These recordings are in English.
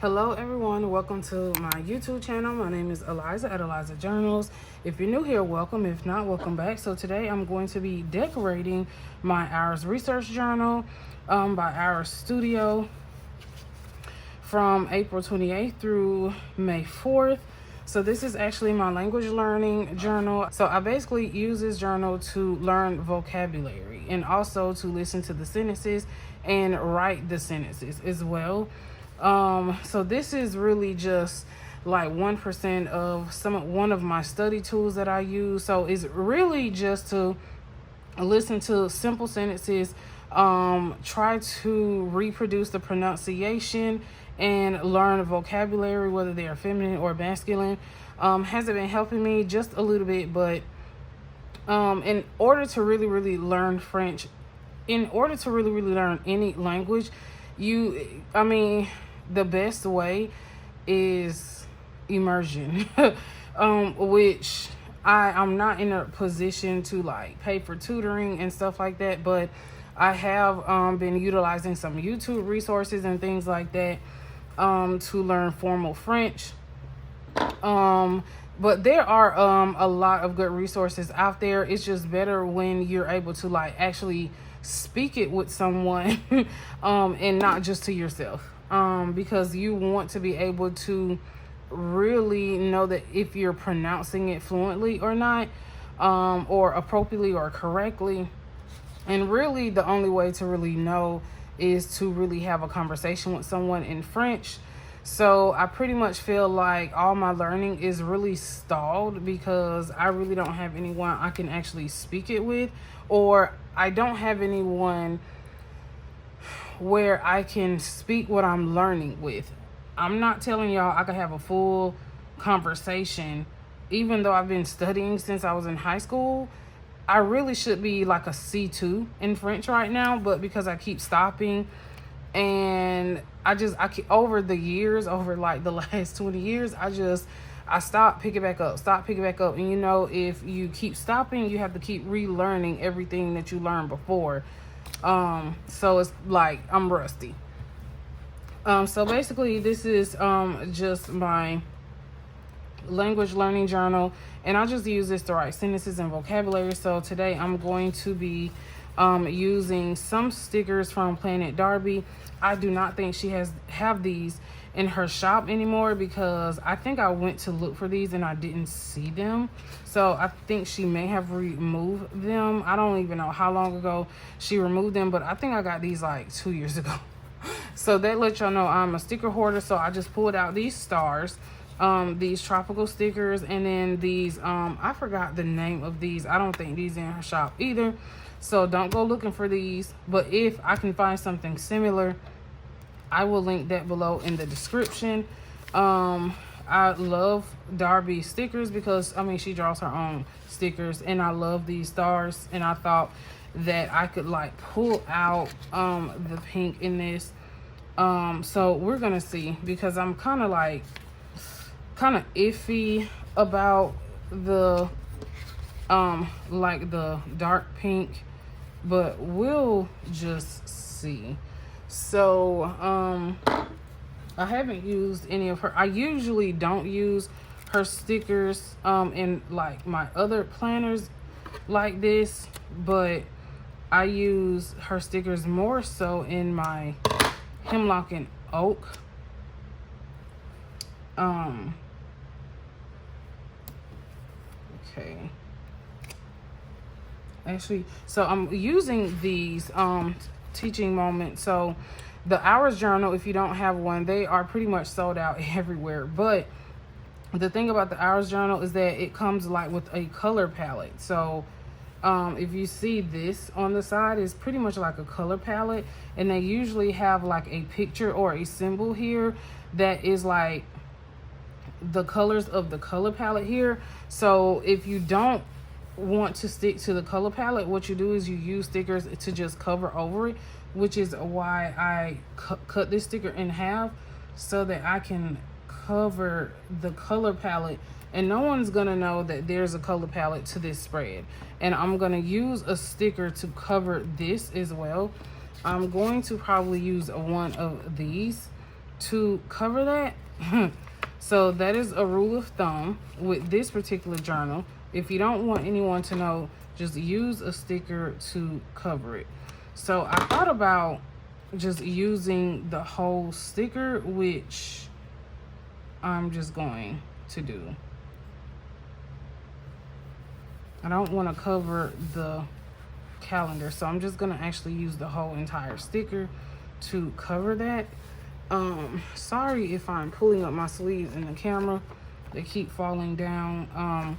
Hello everyone, welcome to my YouTube channel. My name is Eliza at Eliza Journals. If you're new here, welcome. If not, welcome back. So today I'm going to be decorating my Hours Research Journal by Hours Studio from April 28th through May 4th. So this is actually my language learning journal. So I basically use this journal to learn vocabulary and also to listen to the sentences and write the sentences as well. So this is really just like 1% of one of my study tools that I use. So it's really just to listen to simple sentences, try to reproduce the pronunciation and learn vocabulary, whether they are feminine or masculine. Hasn't been helping me just a little bit, but in order to really learn French, in order to really learn any language, the best way is immersion, which I'm not in a position to like pay for tutoring and stuff like that, but I have been utilizing some YouTube resources and things like that to learn formal French. But there are a lot of good resources out there. It's just better when you're able to like actually speak it with someone and not just to yourself, because you want to be able to really know that if you're pronouncing it fluently or not, or appropriately or correctly. And really the only way to really know is to really have a conversation with someone in French. So I pretty much feel like all my learning is really stalled because I really don't have anyone I can actually speak it with, or I don't have anyone where I can speak what I'm learning with. I'm not telling y'all I could have a full conversation. Even though I've been studying since I was in high school, I really should be like a C2 in French right now, but because I keep stopping, and I keep, over the years, over like the last 20 years, I stop, pick it back up, stop, pick it back up. And you know, if you keep stopping, you have to keep relearning everything that you learned before. So it's like I'm rusty. So basically this is just my language learning journal, and I just use this to write sentences and vocabulary. So today I'm going to be using some stickers from It Darbi. I do not think she have these in her shop anymore, because I think I went to look for these and I didn't see them. So I think she may have removed them. I don't even know how long ago she removed them, but I think I got these like 2 years ago. So that lets y'all know I'm a sticker hoarder. So I just pulled out these stars, these tropical stickers, and then these I forgot the name of these. I don't think these are in her shop either, so don't go looking for these. But if I can find something similar, I will link that below in the description. I love Darbi stickers because she draws her own stickers, and I love these stars, and I thought that I could like pull out the pink in this. So we're gonna see, because I'm kind of iffy about the like the dark pink, but we'll just see. So I haven't used any of her. I usually don't use her stickers in like my other planners like this, but I use her stickers more so in my Hemlock and Oak. Okay. Actually, so I'm using these teaching moments. So the Hours Journal, if you don't have one, they are pretty much sold out everywhere. But the thing about the Hours Journal is that it comes like with a color palette. So if you see this on the side, is pretty much like a color palette, and they usually have like a picture or a symbol here that is like the colors of the color palette here. So if you don't want to stick to the color palette, what you do is you use stickers to just cover over it, which is why I cut this sticker in half so that I can cover the color palette, and no one's gonna know that there's a color palette to this spread. And I'm gonna use a sticker to cover this as well. I'm going to probably use one of these to cover that. So that is a rule of thumb with this particular journal. If you don't want anyone to know, just use a sticker to cover it. So I thought about just using the whole sticker, which I'm just going to do. I don't want to cover the calendar, so I'm just going to actually use the whole entire sticker to cover that. Sorry if I'm pulling up my sleeves in the camera. They keep falling down.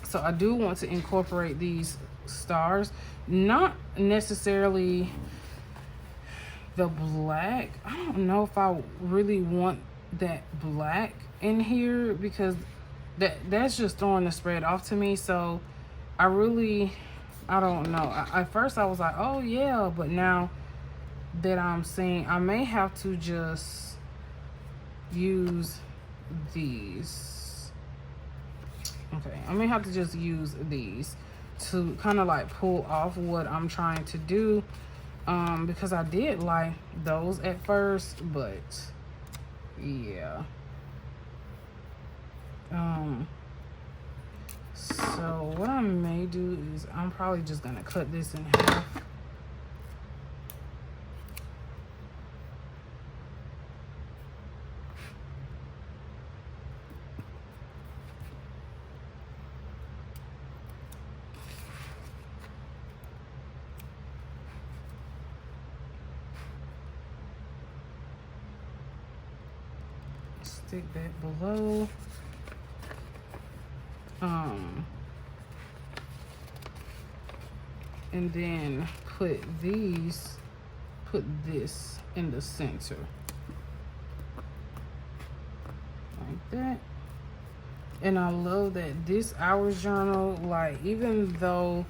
So I do want to incorporate these stars, not necessarily the black. I don't know if I really want that black in here, because that's just throwing the spread off to me. So I don't know. At first I was like, oh yeah, but now that I'm seeing, I may have to just use these. Okay, I may have to just use these to kind of like pull off what I'm trying to do, because I did like those at first, but yeah. So what I may do is I'm probably just gonna cut this in half. Stick that below. And then put this in the center. Like that. And I love that this hours journal, like, even though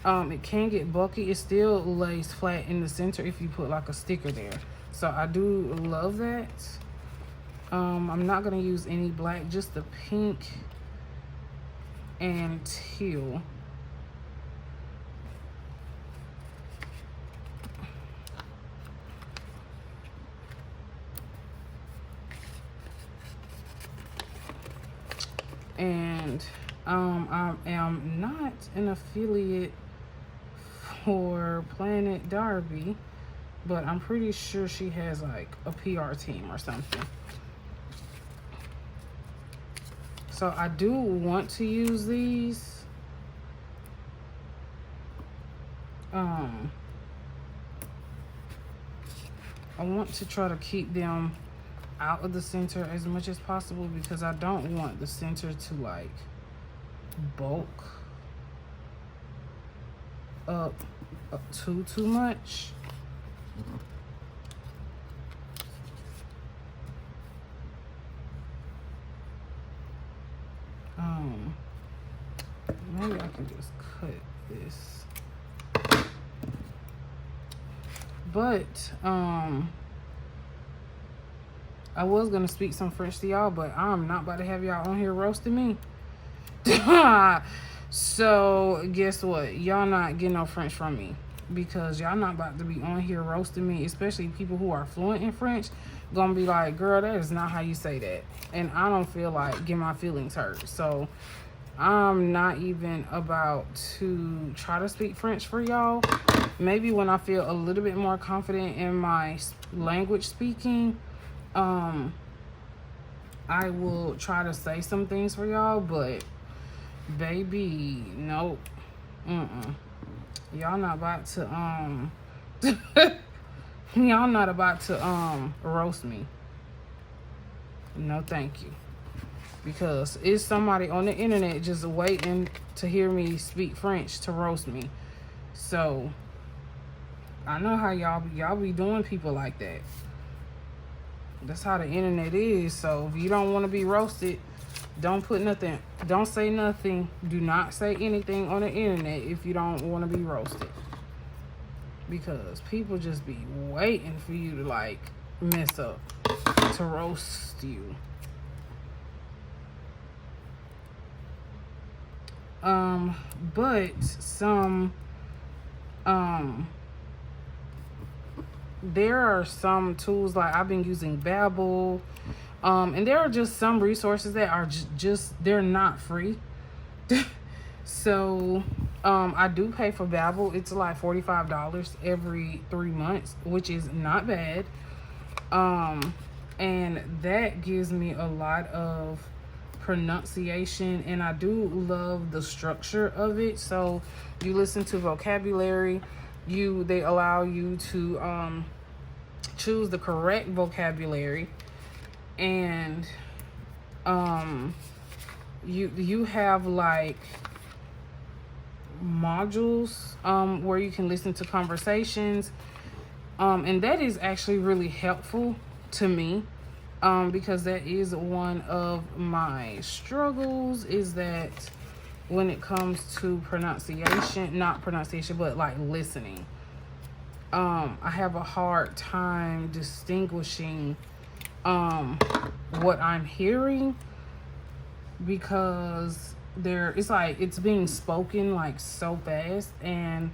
it can get bulky, it still lays flat in the center if you put like a sticker there. So I do love that. I'm not gonna use any black, just the pink and teal. And I am not an affiliate for Planet Darbi, but I'm pretty sure she has like a PR team or something. So I do want to use these. I want to try to keep them out of the center as much as possible, because I don't want the center to like bulk up too much. Maybe I can just cut this. But I was gonna speak some French to y'all, but I'm not about to have y'all on here roasting me. So guess what? Y'all not getting no French from me, because y'all not about to be on here roasting me, especially people who are fluent in French. Gonna be like, girl, that is not how you say that. And I don't feel like getting my feelings hurt. So I'm not even about to try to speak French for y'all. Maybe when I feel a little bit more confident in my language speaking, I will try to say some things for y'all. But baby, nope. Y'all not about to y'all not about to roast me. No thank you. Because it's somebody on the internet just waiting to hear me speak French to roast me. So I know how y'all be doing people like that. That's how the internet is. So if you don't want to be roasted, don't put nothing, don't say nothing, do not say anything on the internet if you don't want to be roasted. Because people just be waiting for you to like mess up to roast you. But some there are some tools, like I've been using Babbel, and there are just some resources that are just they're not free. So I do pay for Babbel. It's like $45 every 3 months, which is not bad. And that gives me a lot of pronunciation, and I do love the structure of it. So you listen to vocabulary, they allow you to choose the correct vocabulary, and you have like modules where you can listen to conversations, and that is actually really helpful to me, because that is one of my struggles, is that when it comes to not pronunciation, but like listening, I have a hard time distinguishing what I'm hearing, because it's like it's being spoken like so fast, and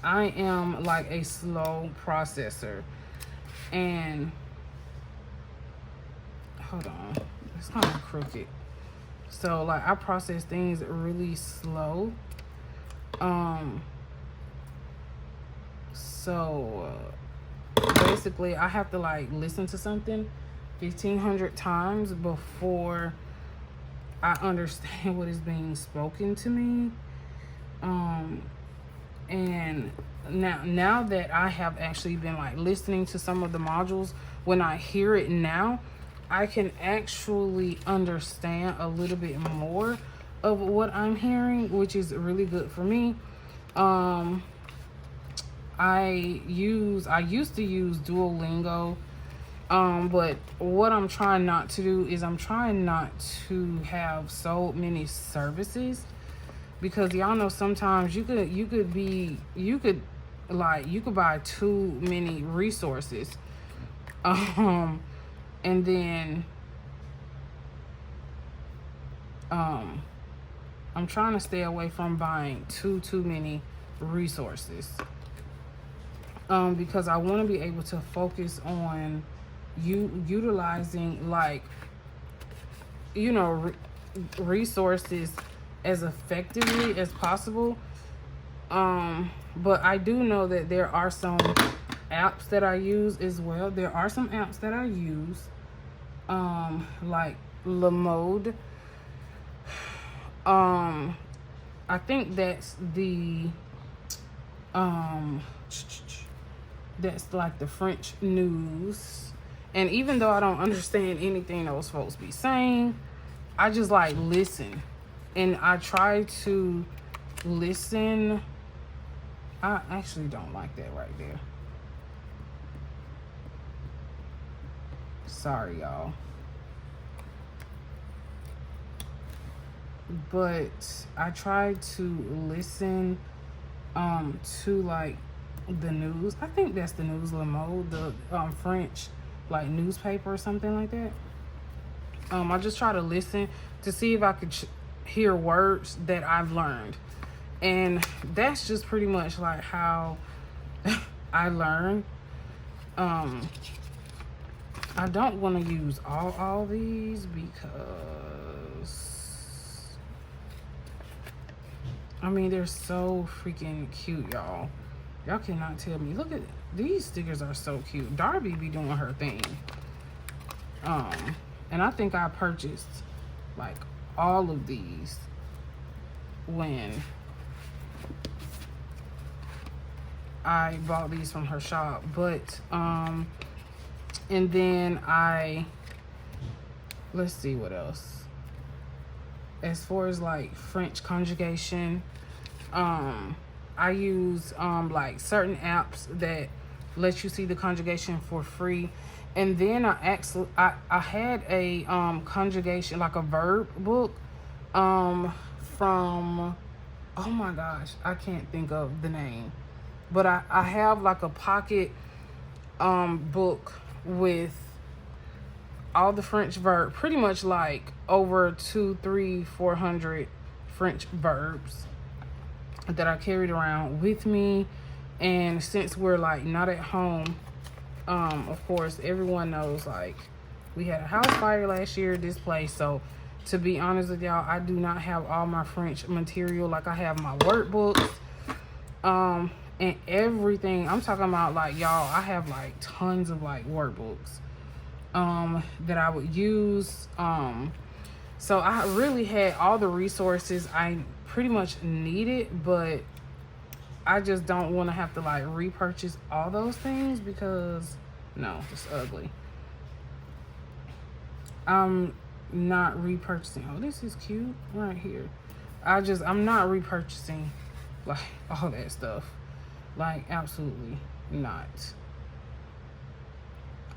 I am like a slow processor. And hold on, it's kind of crooked. So like I process things really slow. So basically I have to like listen to something 1,500 times before I understand what is being spoken to me. And now that I have actually been like listening to some of the modules, when I hear it now, I can actually understand a little bit more of what I'm hearing, which is really good for me. I used to use Duolingo, but what I'm trying not to do is I'm trying not to have so many services, because y'all know sometimes you could buy too many resources, and then I'm trying to stay away from buying too many resources, because I want to be able to focus on utilizing like resources as effectively as possible. But I do know that there are some apps that I use as well. There are some apps that I use, like Lamode. I think that's that's like the French news. And even though I don't understand anything those folks be saying, I just like listen. And I try to listen. I actually don't like that right there. Sorry, y'all. But I try to listen to like the news. I think that's the news, Le Mode, the French like newspaper or something like that. I just try to listen to see if I could hear words that I've learned. And that's just pretty much like how I learn. I don't want to use all these, because I mean they're so freaking cute, y'all. Y'all cannot tell me. Look at these stickers, are so cute. Darby be doing her thing. And I think I purchased like all of these when I bought these from her shop. But and then let's see what else. As far as like French conjugation, I use like certain apps that let you see the conjugation for free. And then I had a conjugation, like a verb book, from, oh my gosh, I can't think of the name, but I have like a pocket book with all the French verb, pretty much like over 200, 300, 400 French verbs that I carried around with me. And since we're like not at home, of course everyone knows like we had a house fire last year at this place. So to be honest with y'all, I do not have all my French material. Like I have my workbooks, and everything. I'm talking about like, y'all, I have like tons of like workbooks that I would use. So I really had all the resources I pretty much needed, but I just don't want to have to like repurchase all those things because no, it's ugly. I'm not repurchasing. Oh, this is cute right here. I'm not repurchasing like all that stuff. Like absolutely not.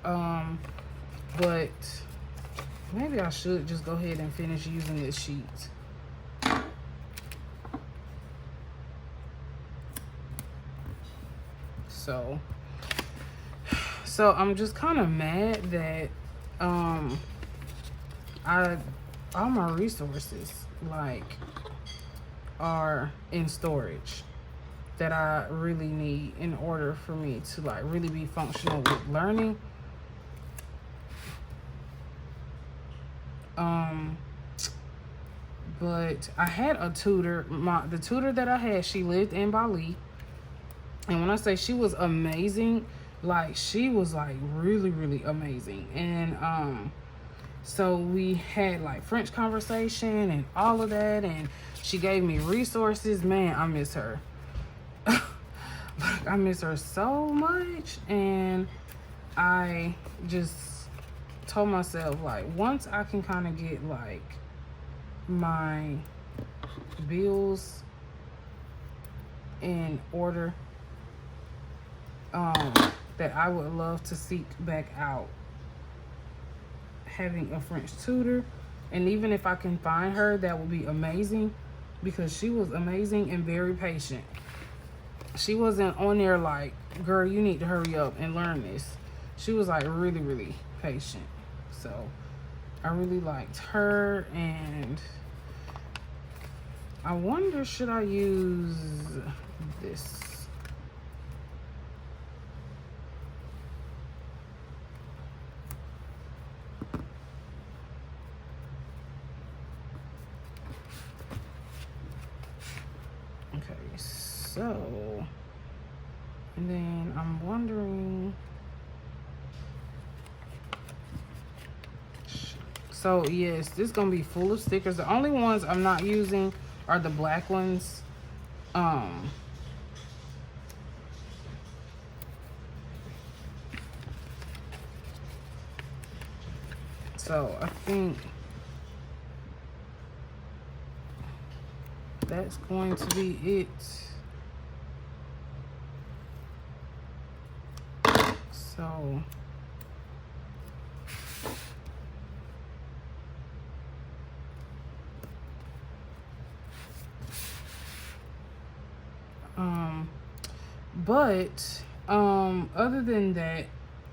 But maybe I should just go ahead and finish using this sheet. So I'm just kind of mad that all my resources like are in storage that I really need in order for me to like really be functional with learning. But I had a tutor. The tutor that I had, she lived in Bali. And when I say she was amazing, like she was like really, really amazing. And so we had like French conversation and all of that, and she gave me resources. Man, I miss her. Like I miss her so much. And I just told myself like once I can kind of get like my bills in order, that I would love to seek back out having a French tutor. And even if I can find her, that would be amazing, because she was amazing and very patient. She wasn't on there like, girl, you need to hurry up and learn this. She was like really, really patient. So I really liked her. And I wonder, should I use this? Okay, so, and then I'm wondering, so yes, this is gonna be full of stickers. The only ones I'm not using are the black ones. So I think that's going to be it. So but other than that,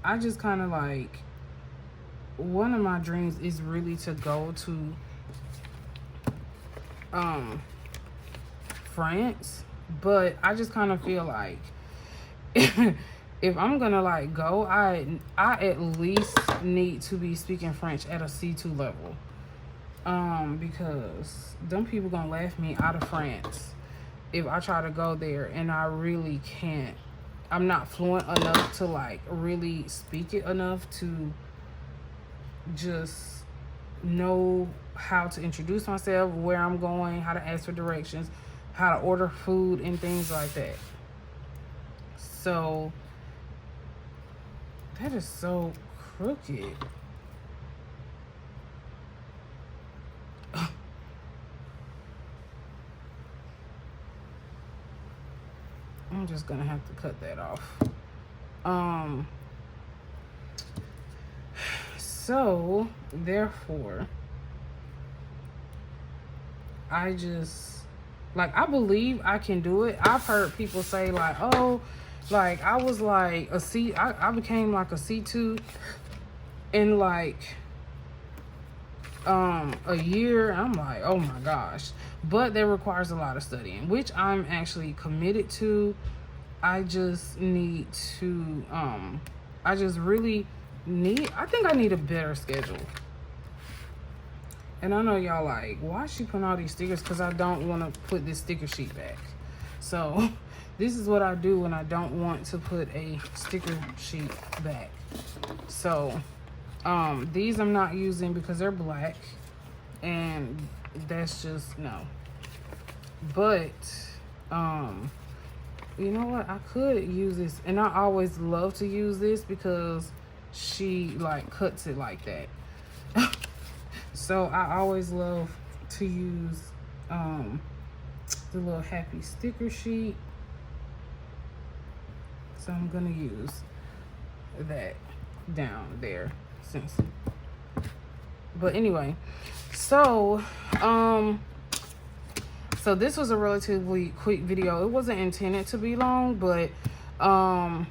I just kind of like, one of my dreams is really to go to France, but I just kind of feel like if I'm gonna like go, I at least need to be speaking French at a C2 level, because them people gonna laugh me out of France if I try to go there and I really can't. I'm not fluent enough to like really speak it enough to just know how to introduce myself, where I'm going, how to ask for directions, how to order food and things like that. So that is so crooked. I'm just gonna have to cut that off. So therefore, I just like, I believe I can do it. I've heard people say like, oh, like I was like a C, I became like a C2 in like a year. I'm like, oh my gosh. But that requires a lot of studying, which I'm actually committed to. I just need to, I just really need, I think I need a better schedule. And I know y'all like, why is she putting all these stickers? Because I don't want to put this sticker sheet back. So this is what I do when I don't want to put a sticker sheet back. So these I'm not using because they're black. And that's just, no. But, you know what? I could use this. And I always love to use this because she, like, cuts it like that. So I always love to use the little happy sticker sheet. So I'm gonna use that down there since. But anyway, so so this was a relatively quick video. It wasn't intended to be long, but I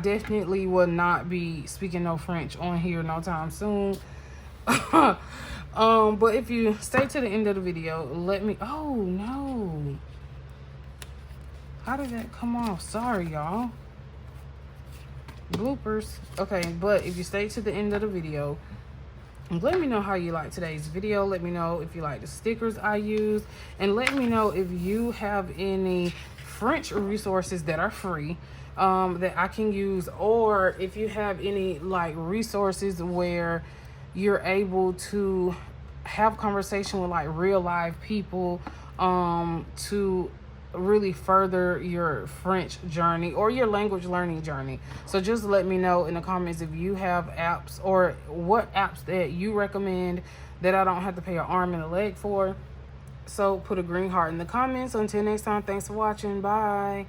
definitely will not be speaking no French on here no time soon. But if you stay to the end of the video, let me, oh no, how did that come off? Sorry y'all, bloopers. Okay, but if you stay to the end of the video, let me know how you like today's video. Let me know if you like the stickers I use, and let me know if you have any French resources that are free that I can use, or if you have any like resources where you're able to have conversation with like real live people to really further your French journey or your language learning journey. So just let me know in the comments if you have apps or what apps that you recommend that I don't have to pay an arm and a leg for. So put a green heart in the comments. Until next time, thanks for watching. Bye.